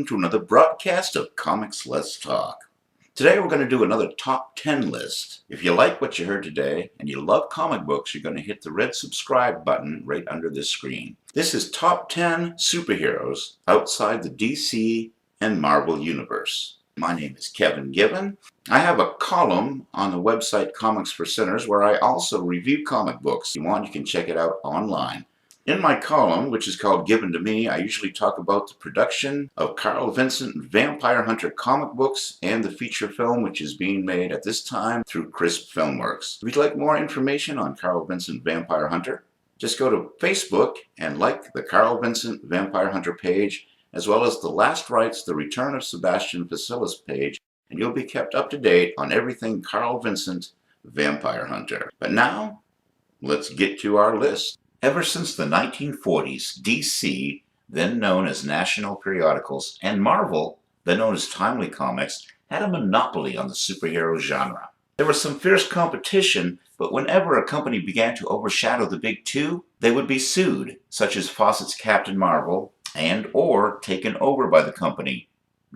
welcome to another broadcast of Comics Let's Talk. Today we're going to do another top 10 list. If you like what you heard today and you love comic books, you're going to hit the red subscribe button right under this screen. This is top 10 superheroes outside the DC and Marvel universe. My name is Kevin Given. I have a column on the website Comics for Sinners where I also review comic books. If you want, you can check it out online. In my column, which is called Given to Me, I usually talk about the production of Carl Vincent Vampire Hunter comic books and the feature film which is being made at this time through Crisp Filmworks. If you'd like more information on Carl Vincent Vampire Hunter, just go to Facebook and like the Carl Vincent Vampire Hunter page, as well as the Last Rites, The Return of Sebastian Facilis page, and you'll be kept up to date on everything Carl Vincent Vampire Hunter. But now, let's get to our list. Ever since the 1940s, DC, then known as National Periodicals, and Marvel, then known as Timely Comics, had a monopoly on the superhero genre. There was some fierce competition, but whenever a company began to overshadow the big two, they would be sued, such as Fawcett's Captain Marvel, and or taken over by the company,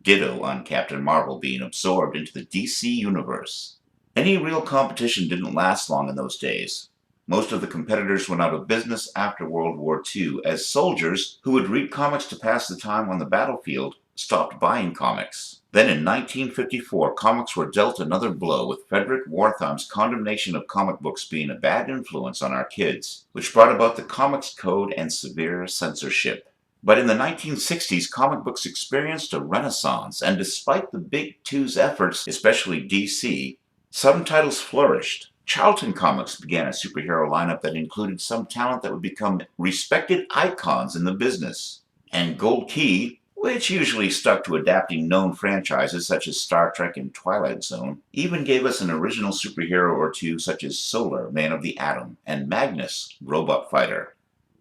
ditto on Captain Marvel being absorbed into the DC universe. Any real competition didn't last long in those days. Most of the competitors went out of business after World War II, as soldiers who would read comics to pass the time on the battlefield stopped buying comics. Then in 1954, comics were dealt another blow with Frederick Wartham's condemnation of comic books being a bad influence on our kids, which brought about the Comics Code and severe censorship. But in the 1960s, comic books experienced a renaissance, and despite the Big Two's efforts, especially DC, some titles flourished. Charlton Comics began a superhero lineup that included some talent that would become respected icons in the business. And Gold Key, which usually stuck to adapting known franchises such as Star Trek and Twilight Zone, even gave us an original superhero or two such as Solar, Man of the Atom, and Magnus, Robot Fighter.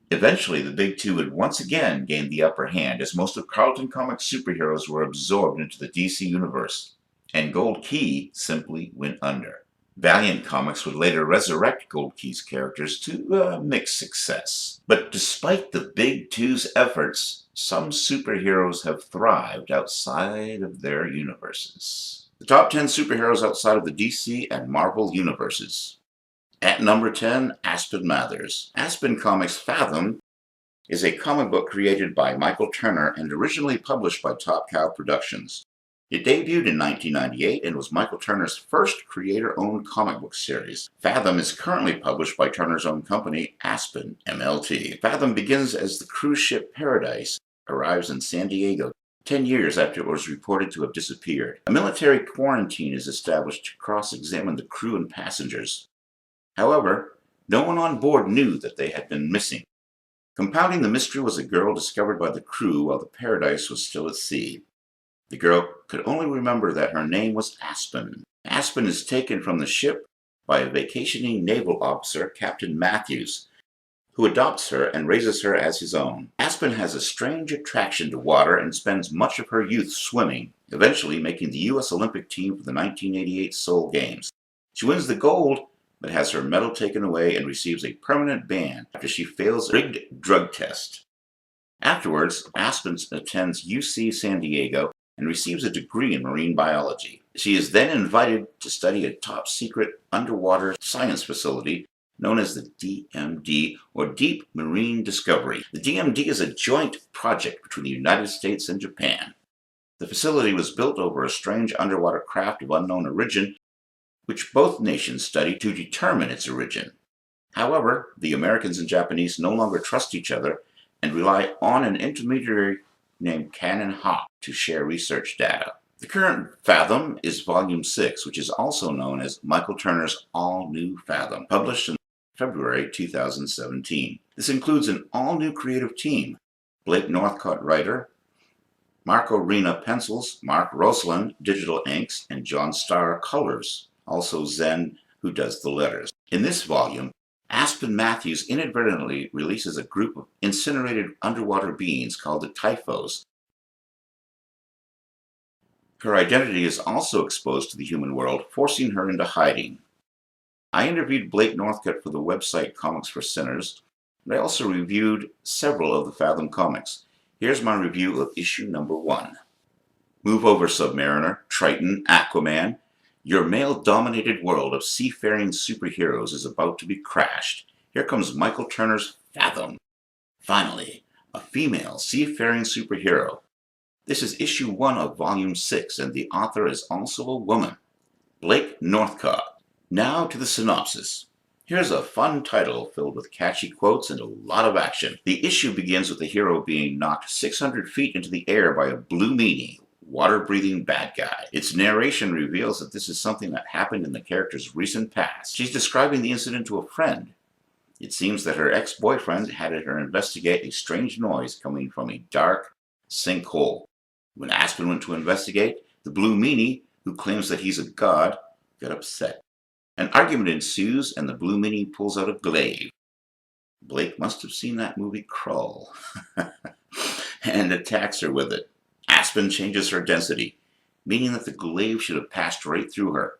Eventually, the Big Two would once again gain the upper hand as most of Charlton Comics' superheroes were absorbed into the DC universe, and Gold Key simply went under. Valiant Comics would later resurrect Gold Key's characters to mixed success. But despite the Big Two's efforts, some superheroes have thrived outside of their universes. The top 10 superheroes outside of the DC and Marvel universes. At number 10, Aspen Mathers. Aspen Comics' Fathom is a comic book created by Michael Turner and originally published by Top Cow Productions. It debuted in 1998 and was Michael Turner's first creator-owned comic book series. Fathom is currently published by Turner's own company, Aspen MLT. Fathom begins as the cruise ship Paradise arrives in San Diego 10 years after it was reported to have disappeared. A military quarantine is established to cross-examine the crew and passengers. However, no one on board knew that they had been missing. Compounding the mystery was a girl discovered by the crew while the Paradise was still at sea. The girl could only remember that her name was Aspen. Aspen is taken from the ship by a vacationing naval officer, Captain Matthews, who adopts her and raises her as his own. Aspen has a strange attraction to water and spends much of her youth swimming, eventually making the U.S. Olympic team for the 1988 Seoul Games. She wins the gold, but has her medal taken away and receives a permanent ban after she fails a rigged drug test. Afterwards, Aspen attends UC San Diego and receives a degree in marine biology. She is then invited to study a top-secret underwater science facility known as the DMD, or Deep Marine Discovery. The DMD is a joint project between the United States and Japan. The facility was built over a strange underwater craft of unknown origin, which both nations study to determine its origin. However, the Americans and Japanese no longer trust each other and rely on an intermediary named Cannon Hawk to share research data. The current Fathom is Volume 6, which is also known as Michael Turner's All-New Fathom, published in February 2017. This includes an all-new creative team: Blake Northcott, writer, Marco Rena, pencils, Mark Rosland, digital inks, and John Starr, colors, also Zen, who does the letters. In this volume, Aspen Matthews inadvertently releases a group of incinerated underwater beings called the Typhos. Her identity is also exposed to the human world, forcing her into hiding. I interviewed Blake Northcott for the website Comics for Sinners, and I also reviewed several of the Fathom comics. Here's my review of issue number 1. Move over, Submariner, Triton, Aquaman. Your male-dominated world of seafaring superheroes is about to be crashed. Here comes Michael Turner's Fathom. Finally, a female seafaring superhero. This is issue 1 of volume 6, and the author is also a woman, Blake Northcott. Now to the synopsis. Here's a fun title filled with catchy quotes and a lot of action. The issue begins with the hero being knocked 600 feet into the air by a blue meanie, water-breathing bad guy. Its narration reveals that this is something that happened in the character's recent past. She's describing the incident to a friend. It seems that her ex-boyfriend had her investigate a strange noise coming from a dark sinkhole. When Aspen went to investigate, the blue meanie, who claims that he's a god, got upset. An argument ensues and the blue meanie pulls out a glaive. Blake must have seen that movie Krull and attacks her with it. Aspen changes her density, meaning that the glaive should have passed right through her.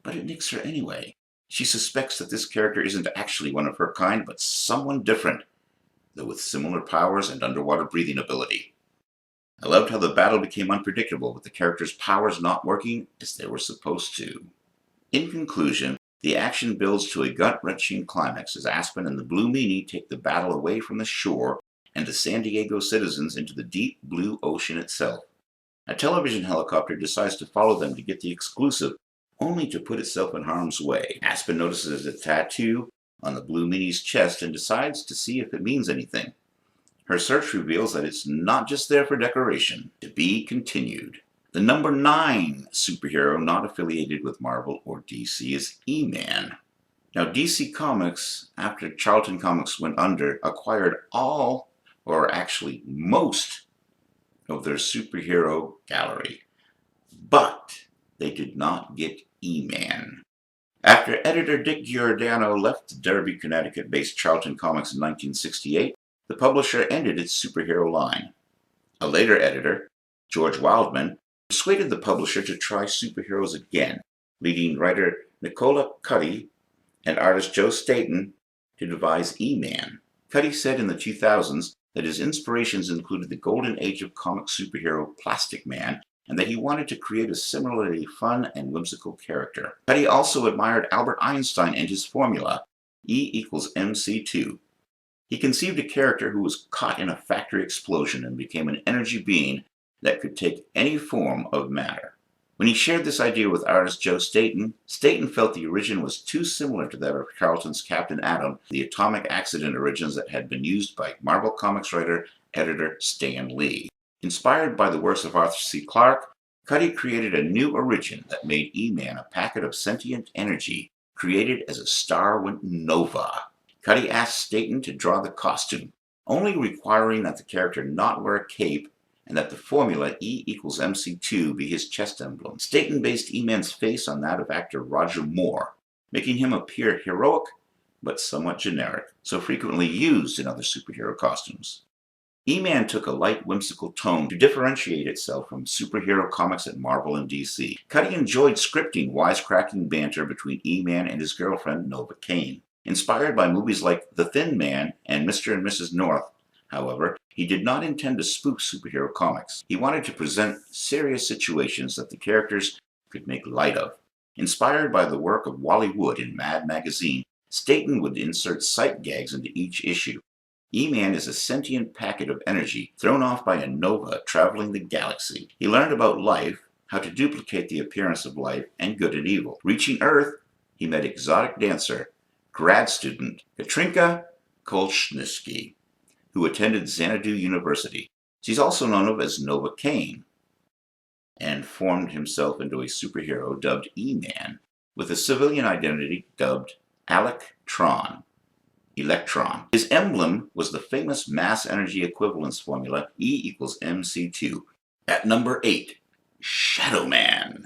But it nicks her anyway. She suspects that this character isn't actually one of her kind, but someone different, though with similar powers and underwater breathing ability. I loved how the battle became unpredictable, with the characters' powers not working as they were supposed to. In conclusion, the action builds to a gut-wrenching climax as Aspen and the blue meanie take the battle away from the shore and the San Diego citizens into the deep blue ocean itself. A television helicopter decides to follow them to get the exclusive, only to put itself in harm's way. Aspen notices a tattoo on the blue meanie's chest and decides to see if it means anything. Her search reveals that it's not just there for decoration. To be continued. The number 9 superhero not affiliated with Marvel or DC is E-Man. Now, DC Comics, after Charlton Comics went under, acquired all, or actually most, of their superhero gallery. But they did not get E-Man. After editor Dick Giordano left Derby, Connecticut-based Charlton Comics in 1968, the publisher ended its superhero line. A later editor, George Wildman, persuaded the publisher to try superheroes again, leading writer Nicola Cuddy and artist Joe Staton to devise E-Man. Cuddy said in the 2000s that his inspirations included the golden age of comic superhero Plastic Man, and that he wanted to create a similarly fun and whimsical character. Cuddy also admired Albert Einstein and his formula, E=mc2. He conceived a character who was caught in a factory explosion and became an energy being that could take any form of matter. When he shared this idea with artist Joe Staton, Staton felt the origin was too similar to that of Charlton's Captain Atom, the atomic accident origins that had been used by Marvel Comics editor Stan Lee. Inspired by the works of Arthur C. Clarke, Cuddy created a new origin that made E-Man a packet of sentient energy created as a star went nova. Cuddy asked Staton to draw the costume, only requiring that the character not wear a cape and that the formula E=mc2 be his chest emblem. Staton based E-Man's face on that of actor Roger Moore, making him appear heroic but somewhat generic, so frequently used in other superhero costumes. E-Man took a light, whimsical tone to differentiate itself from superhero comics at Marvel and DC. Cuddy enjoyed scripting wisecracking banter between E-Man and his girlfriend Nova Kane. Inspired by movies like The Thin Man and Mr. and Mrs. North, however, he did not intend to spoof superhero comics. He wanted to present serious situations that the characters could make light of. Inspired by the work of Wally Wood in Mad Magazine, Staton would insert sight gags into each issue. E-Man is a sentient packet of energy thrown off by a nova traveling the galaxy. He learned about life, how to duplicate the appearance of life, and good and evil. Reaching Earth, he met exotic dancer, grad student Katrinka Kolschnisky, who attended Xanadu University. She's also known of as Nova Kane, and formed himself into a superhero dubbed E-Man, with a civilian identity dubbed Electron. His emblem was the famous mass energy equivalence formula E=mc2. At number 8, Shadow Man.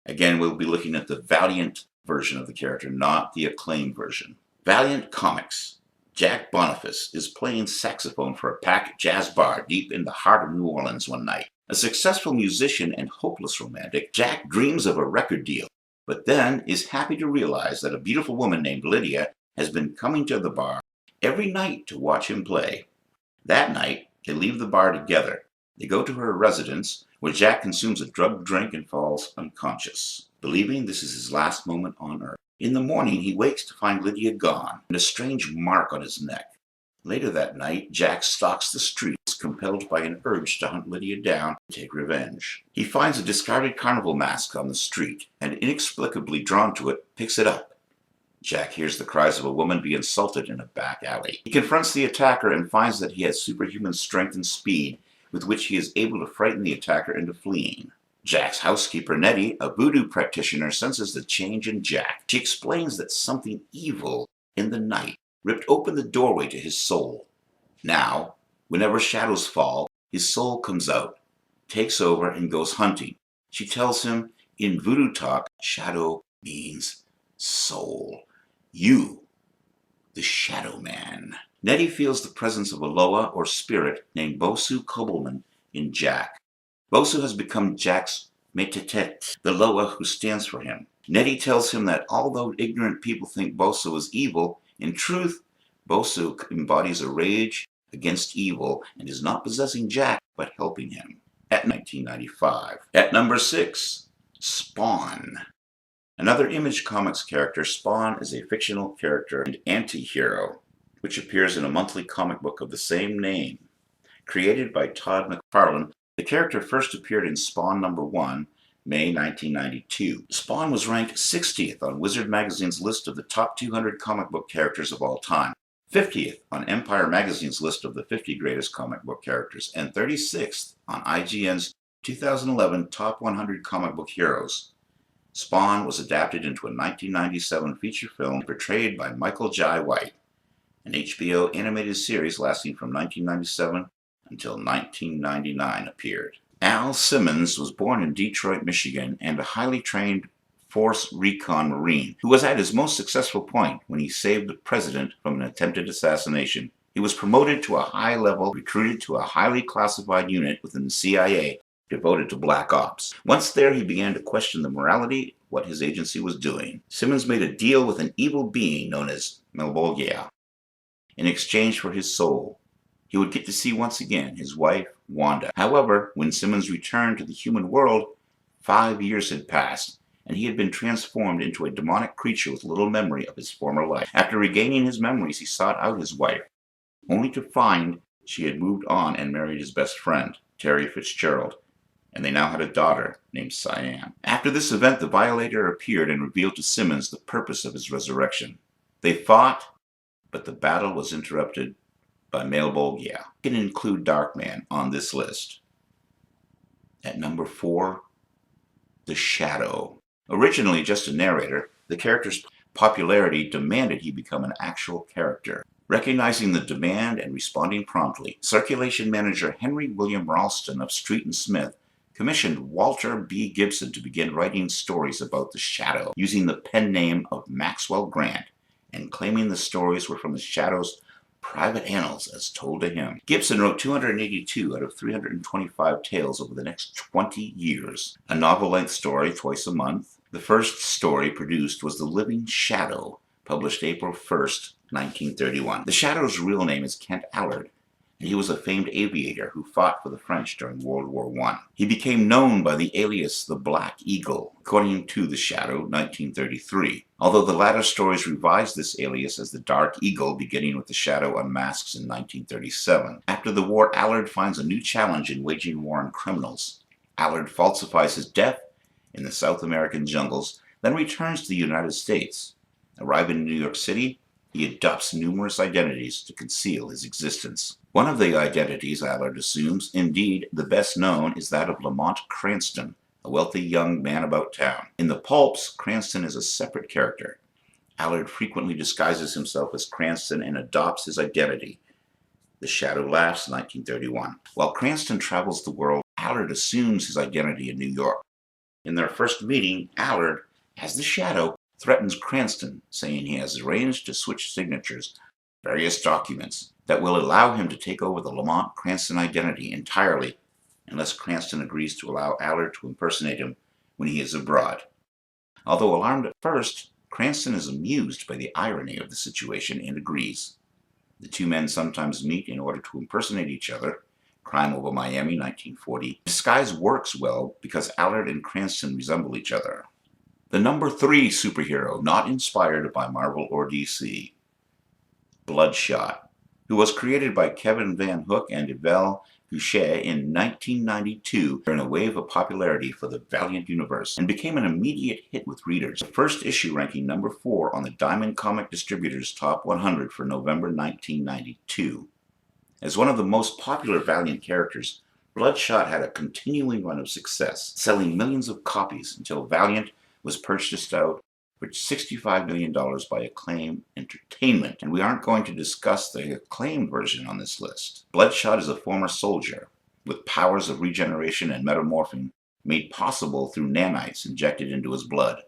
Again, we'll be looking at the Valiant version of the character, not the Acclaim version. Valiant Comics. Jack Boniface is playing saxophone for a packed jazz bar deep in the heart of New Orleans one night. A successful musician and hopeless romantic, Jack dreams of a record deal, but then is happy to realize that a beautiful woman named Lydia has been coming to the bar every night to watch him play. That night, they leave the bar together, They go to her residence, where Jack consumes a drugged drink and falls unconscious, believing this is his last moment on Earth. In the morning, he wakes to find Lydia gone and a strange mark on his neck. Later that night, Jack stalks the streets, compelled by an urge to hunt Lydia down and take revenge. He finds a discarded carnival mask on the street and, inexplicably drawn to it, picks it up. Jack hears the cries of a woman be insulted in a back alley. He confronts the attacker and finds that he has superhuman strength and speed, with which he is able to frighten the attacker into fleeing. Jack's housekeeper, Nettie, a voodoo practitioner, senses the change in Jack. She explains that something evil in the night ripped open the doorway to his soul. Now, whenever shadows fall, his soul comes out, takes over, and goes hunting. She tells him, in voodoo talk, shadow means soul. You, the Shadow Man. Nettie feels the presence of a Loa, or spirit, named Bosu Kobelman in Jack. Bosu has become Jack's Metetet, the Loa who stands for him. Nettie tells him that although ignorant people think Bosu is evil, in truth, Bosu embodies a rage against evil and is not possessing Jack, but helping him. At 1995. At number 6, Spawn. Another Image Comics character, Spawn is a fictional character and anti-hero, which appears in a monthly comic book of the same name. Created by Todd McFarlane, the character first appeared in Spawn number 1, May 1992. Spawn was ranked 60th on Wizard Magazine's list of the top 200 comic book characters of all time, 50th on Empire Magazine's list of the 50 greatest comic book characters, and 36th on IGN's 2011 Top 100 Comic Book Heroes. Spawn was adapted into a 1997 feature film portrayed by Michael Jai White, an HBO animated series lasting from 1997 until 1999 appeared. Al Simmons was born in Detroit, Michigan, and a highly trained Force Recon Marine who was at his most successful point when he saved the president from an attempted assassination. He was promoted to a high level, recruited to a highly classified unit within the CIA devoted to black ops. Once there, he began to question the morality of what his agency was doing. Simmons made a deal with an evil being known as Malebolgia in exchange for his soul. He would get to see once again his wife, Wanda. However, when Simmons returned to the human world, 5 years had passed, and he had been transformed into a demonic creature with little memory of his former life. After regaining his memories, he sought out his wife, only to find she had moved on and married his best friend, Terry Fitzgerald, and they now had a daughter named Cyan. After this event, the Violator appeared and revealed to Simmons the purpose of his resurrection. They fought, but the battle was interrupted by Malebolgia. We can include Darkman on this list. At number 4, The Shadow. Originally just a narrator, the character's popularity demanded he become an actual character. Recognizing the demand and responding promptly, circulation manager Henry William Ralston of Street and Smith commissioned Walter B. Gibson to begin writing stories about the Shadow, using the pen name of Maxwell Grant, and claiming the stories were from the Shadow's private annals as told to him. Gibson wrote 282 out of 325 tales over the next 20 years, a novel-length story twice a month. The first story produced was The Living Shadow, published April 1st, 1931. The Shadow's real name is Kent Allard, and he was a famed aviator who fought for the French during World War I. He became known by the alias the Black Eagle, according to The Shadow, 1933, although the latter stories revised this alias as the Dark Eagle, beginning with The Shadow Unmasks in 1937. After the war, Allard finds a new challenge in waging war on criminals. Allard falsifies his death in the South American jungles, then returns to the United States. Arriving in New York City, he adopts numerous identities to conceal his existence. One of the identities Allard assumes, indeed the best known, is that of Lamont Cranston, a wealthy young man about town. In the pulps, Cranston is a separate character. Allard frequently disguises himself as Cranston and adopts his identity. The Shadow Laughs, 1931. While Cranston travels the world, Allard assumes his identity in New York. In their first meeting, Allard, as the Shadow, threatens Cranston, saying he has arranged to switch signatures, various documents, that will allow him to take over the Lamont Cranston identity entirely, unless Cranston agrees to allow Allard to impersonate him when he is abroad. Although alarmed at first, Cranston is amused by the irony of the situation and agrees. The two men sometimes meet in order to impersonate each other, Crime Over Miami, 1940. Disguise works well because Allard and Cranston resemble each other. The number 3 superhero not inspired by Marvel or DC, Bloodshot, who was created by Kevin Van Hook and Yvel Boucher in 1992 during a wave of popularity for the Valiant universe, and became an immediate hit with readers. The first issue ranking number 4 on the Diamond Comic Distributors Top 100 for November 1992. As one of the most popular Valiant characters, Bloodshot had a continuing run of success, selling millions of copies until Valiant was purchased out for $65 million by Acclaim Entertainment, and we aren't going to discuss the Acclaim version on this list. Bloodshot is a former soldier with powers of regeneration and metamorphing made possible through nanites injected into his blood.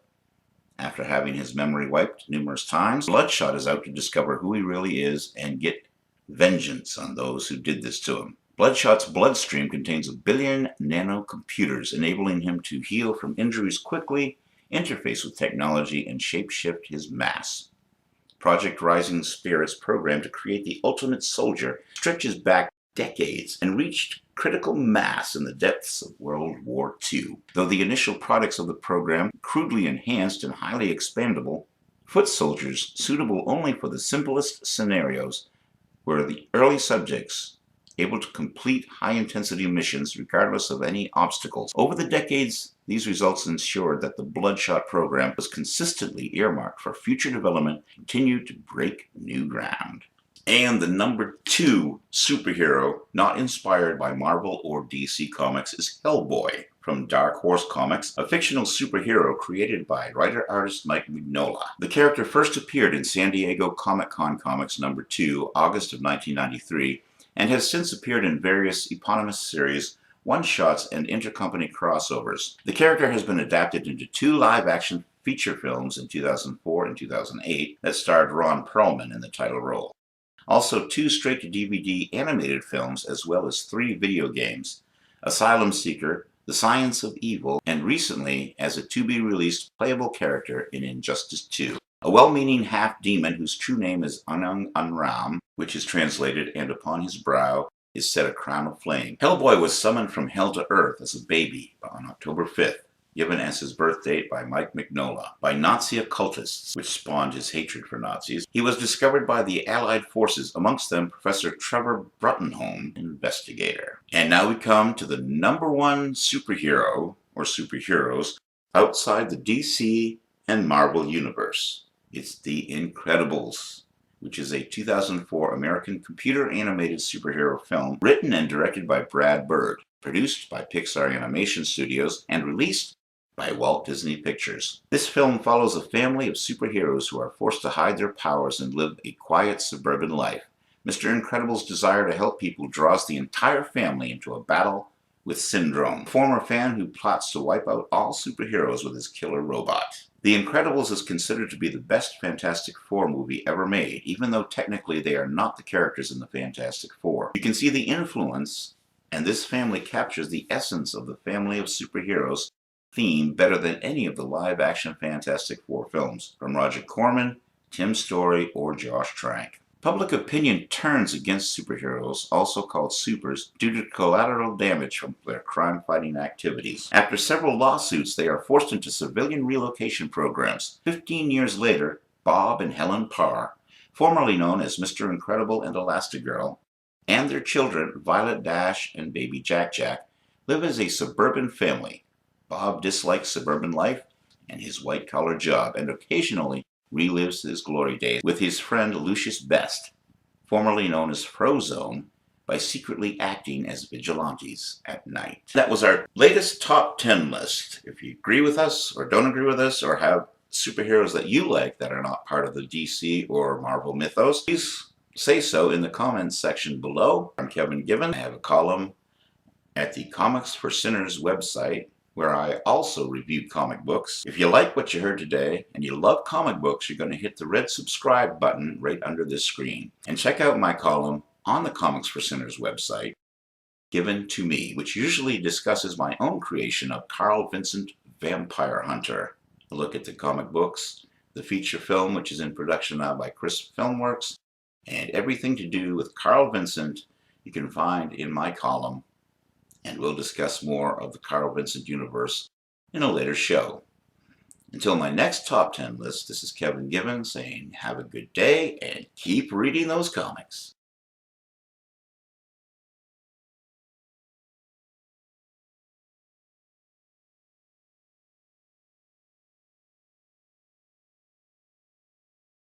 After having his memory wiped numerous times, Bloodshot is out to discover who he really is and get vengeance on those who did this to him. Bloodshot's bloodstream contains 1 billion nanocomputers, enabling him to heal from injuries quickly, interface with technology, and shapeshift his mass. Project Rising Spirit's program to create the ultimate soldier stretches back decades and reached critical mass in the depths of World War II. Though the initial products of the program, crudely enhanced and highly expandable, foot soldiers suitable only for the simplest scenarios, were the early subjects able to complete high-intensity missions regardless of any obstacles. Over the decades, these results ensured that the Bloodshot program was consistently earmarked for future development and continued to break new ground. And the number 2 superhero not inspired by Marvel or DC Comics is Hellboy from Dark Horse Comics, a fictional superhero created by writer-artist Mike Mignola. The character first appeared in San Diego Comic-Con Comics number 2, August of 1993, and has since appeared in various eponymous series, one-shots, and intercompany crossovers. The character has been adapted into 2 live-action feature films in 2004 and 2008 that starred Ron Perlman in the title role. Also 2 straight-to-DVD animated films, as well as 3 video games, Asylum Seeker, The Science of Evil, and recently as a to-be-released playable character in Injustice 2. A well-meaning half-demon whose true name is Anung Anram, which is translated, and upon his brow is set a crown of flame. Hellboy was summoned from hell to earth as a baby on October 5th, given as his birth date by Mike Mignola, by Nazi occultists, which spawned his hatred for Nazis. He was discovered by the Allied forces, amongst them Professor Trevor Bruttenholm, investigator. And now we come to the number 1 superhero, or superheroes, outside the DC and Marvel universe. It's The Incredibles, which is a 2004 American computer-animated superhero film written and directed by Brad Bird, produced by Pixar Animation Studios, and released by Walt Disney Pictures. This film follows a family of superheroes who are forced to hide their powers and live a quiet suburban life. Mr. Incredible's desire to help people draws the entire family into a battle with Syndrome, a former fan who plots to wipe out all superheroes with his killer robot. The Incredibles is considered to be the best Fantastic Four movie ever made, even though technically they are not the characters in the Fantastic Four. You can see the influence, and this family captures the essence of the family of superheroes theme better than any of the live-action Fantastic Four films, from Roger Corman, Tim Story, or Josh Trank. Public opinion turns against superheroes, also called supers, due to collateral damage from their crime-fighting activities. After several lawsuits, they are forced into civilian relocation programs. 15 years later, Bob and Helen Parr, formerly known as Mr. Incredible and Elastigirl, and their children, Violet Dash and baby Jack Jack, live as a suburban family. Bob dislikes suburban life and his white-collar job, and occasionally relives his glory days with his friend Lucius Best, formerly known as Frozone, by secretly acting as vigilantes at night. That was our latest top 10 list. If you agree with us or don't agree with us or have superheroes that you like that are not part of the DC or Marvel mythos, please say so in the comments section below. I'm Kevin Given. I have a column at the Comics for Sinners website where I also review comic books. If you like what you heard today and you love comic books, you're going to hit the red subscribe button right under this screen. And check out my column on the Comics for Sinners website, Given to Me, which usually discusses my own creation of Carl Vincent Vampire Hunter. A look at the comic books, the feature film, which is in production now by Chris Filmworks, and everything to do with Carl Vincent you can find in my column, and we'll discuss more of the Carl Vincent universe in a later show. Until my next top 10 list, this is Kevin Given saying have a good day and keep reading those comics.